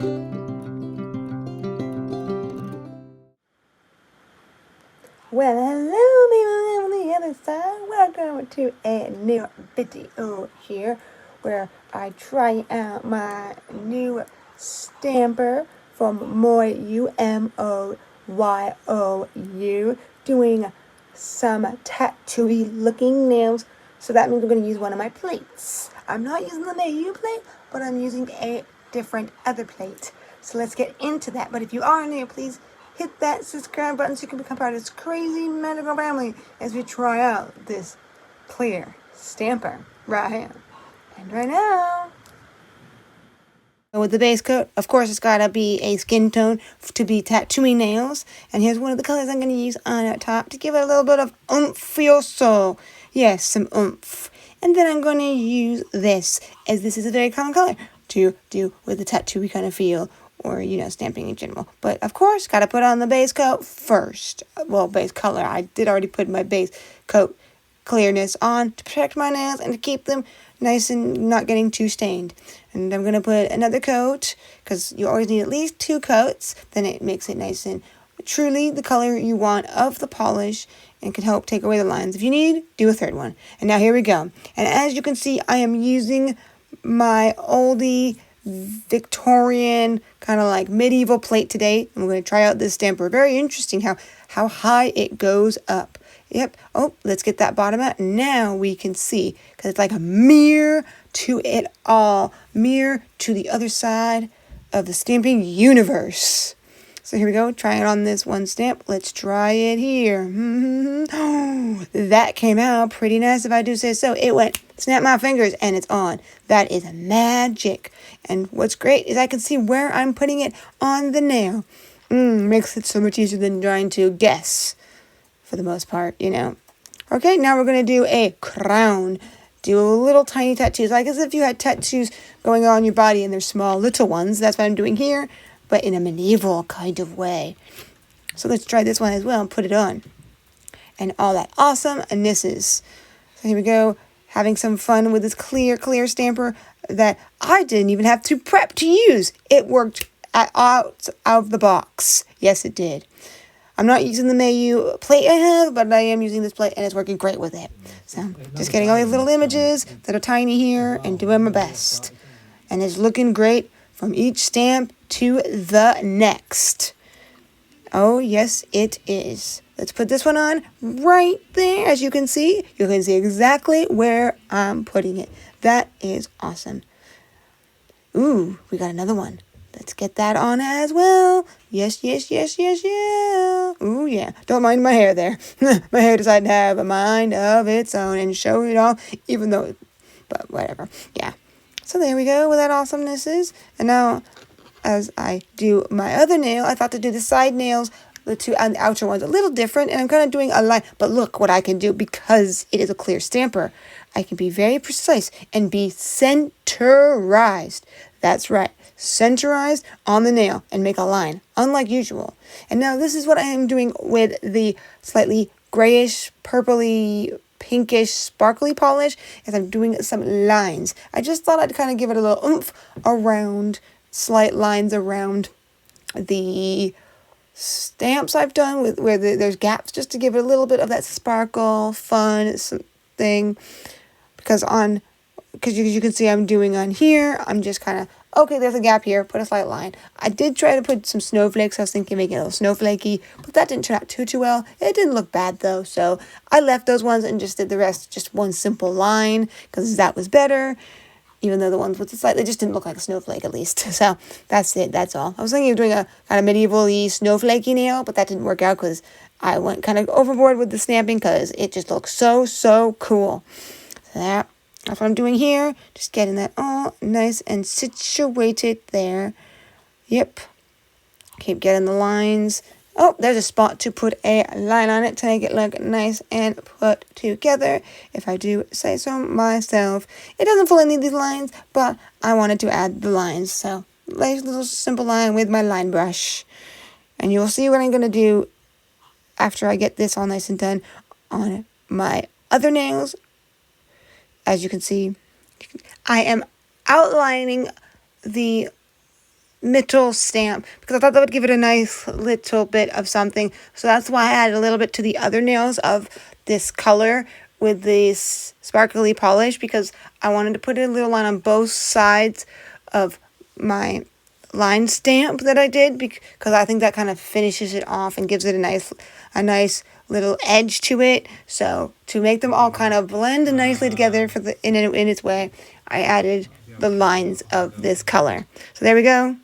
Well, hello people on the other side. Welcome to a new video here where I try out my new stamper from Moyou, Moyou, doing some tattooy looking nails. So that means we're going to use one of my plates. I'm not using the Moyou plate, but I'm using a different other plate. So let's get into that. But if you are new, please hit that subscribe button so you can become part of this crazy magical family as we try out this clear stamper right here and right now. With the base coat, of course, it's got to be a skin tone to be tattooing nails. And here's one of the colors I'm going to use on our top to give it a little bit of oomph-fioso. Yes, some oomph. And then I'm going to use this, as this is a very common color, to do with the tattoo kind of feel, or, stamping in general. But, of course, got to put on the base coat first. Well, base color. I did already put my base coat clearness on to protect my nails and to keep them nice and not getting too stained. And I'm going to put another coat, because you always need at least 2 coats. Then it makes it nice and truly the color you want of the polish and can help take away the lines. If you need, do a 3rd one. And now here we go. And as you can see, I am using my oldie Victorian kind of like medieval plate today. I'm going to try out this stamper. Very interesting how high it goes up. Yep. Oh, let's get that bottom out. Now we can see, because it's like a mirror to it all. Mirror to the other side of the stamping universe. So here we go. Try it on this one stamp. Let's try it here. Oh, that came out pretty nice if I do say so. It went, snap my fingers, and it's on. That is magic. And what's great is I can see where I'm putting it on the nail. Makes it so much easier than trying to guess, for the most part, Okay, now we're going to do a crown. Do little tiny tattoos, like as if you had tattoos going on your body and they're small little ones. That's what I'm doing here, but in a medieval kind of way. So let's try this one as well and put it on. And all that awesomenesses. So here we go, having some fun with this clear stamper that I didn't even have to prep to use. It worked out of the box. Yes, it did. I'm not using the Moyou plate I have, but I am using this plate, and it's working great with it. So, just getting all these little images that are tiny here and doing my best. And it's looking great from each stamp to the next. Oh, yes, it is. Let's put this one on right there. As you can see exactly where I'm putting it. That is awesome. Ooh, we got another one. Let's get that on as well. Yes. Ooh, yeah. Don't mind my hair there. My hair decided to have a mind of its own and show it off, but whatever. Yeah. So there we go with that awesomenesses. And now, as I do my other nail, I thought to do the side nails, the 2 and the outer ones, a little different. And I'm kind of doing a line. But look what I can do, because it is a clear stamper. I can be very precise and be centerized. That's right. Centerized on the nail and make a line, unlike usual. And now this is what I am doing with the slightly grayish, purpley, pinkish, sparkly polish, as I'm doing some lines. I just thought I'd kind of give it a little oomph around, slight lines around the stamps I've done with where there's gaps, just to give it a little bit of that sparkle, fun thing. Because you can see I'm doing on here, I'm just kind of, okay, there's a gap here, put a slight line. I did try to put some snowflakes. I was thinking make it a little snowflakey, but that didn't turn out too well. It didn't look bad though, so I left those ones and just did the rest, just one simple line, because that was better. Even though the ones with the slight, they just didn't look like a snowflake at least. So that's it, that's all. I was thinking of doing a kind of medieval-y snowflakey nail, but that didn't work out because I went kind of overboard with the stamping because it just looks so cool. So that's what I'm doing here. Just getting that all nice and situated there. Yep. Keep getting the lines. Oh, there's a spot to put a line on it to make it look nice and put together, if I do say so myself. It doesn't fully need these lines, but I wanted to add the lines. So, nice little simple line with my line brush. And you'll see what I'm going to do after I get this all nice and done on my other nails. As you can see, I am outlining the metal stamp because I thought that would give it a nice little bit of something. So that's why I added a little bit to the other nails of this color with this sparkly polish, because I wanted to put a little line on both sides of my line stamp that I did, because I think that kind of finishes it off and gives it a nice little edge to it. So to make them all kind of blend nicely together in its way, I added the lines of this color. So there we go.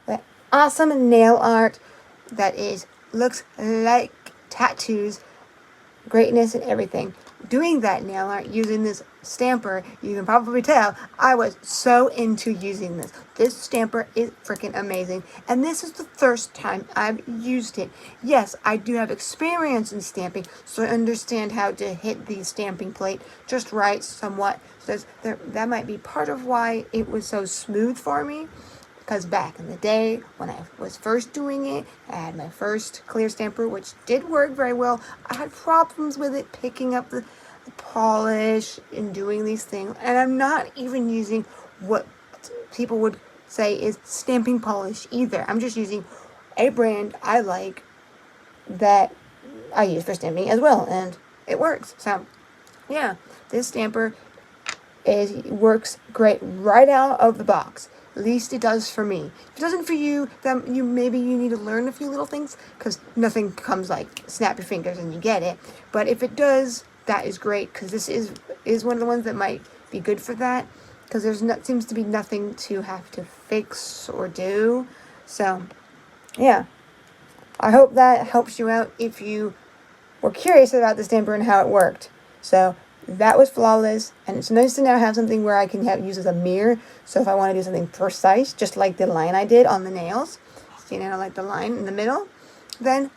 That awesome nail art that looks like tattoos, greatness and everything. Doing that nail art using this stamper, you can probably tell I was so into using this. This stamper is freaking amazing, and this is the first time I've used it. Yes, I do have experience in stamping, so I understand how to hit the stamping plate just right somewhat. So that might be part of why it was so smooth for me. Because back in the day, when I was first doing it, I had my first clear stamper, which did work very well. I had problems with it picking up the polish and doing these things. And I'm not even using what people would say is stamping polish either. I'm just using a brand I like that I use for stamping as well. And it works. So, yeah, this stamper works great right out of the box. At least it does for me. If it doesn't for you, then maybe you need to learn a few little things, because nothing comes like snap your fingers and you get it. But if it does, that is great, because this is one of the ones that might be good for that, because seems to be nothing to have to fix or do. So, yeah. I hope that helps you out if you were curious about the stamper and how it worked. So, that was flawless, and it's nice to now have something where I can use as a mirror. So if I want to do something precise, just like the line I did on the nails, see now, like the line in the middle, then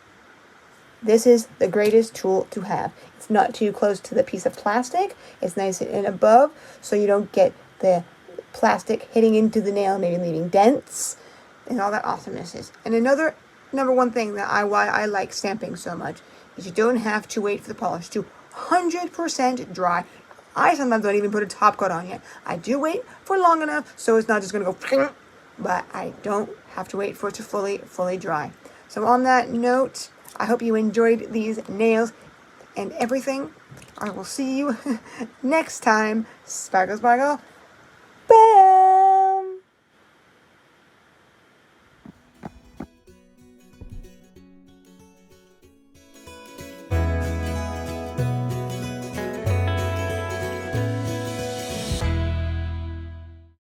this is the greatest tool to have. It's not too close to the piece of plastic. It's nice and above, so you don't get the plastic hitting into the nail, maybe leaving dents, and all that awesomeness is. And another number one thing why I like stamping so much is you don't have to wait for the polish to 100% dry. I sometimes don't even put a top coat on yet. I do wait for long enough so it's not just going to go, but I don't have to wait for it to fully dry. So on that note, I hope you enjoyed these nails and everything. I will see you next time. Sparkle, sparkle. Bye.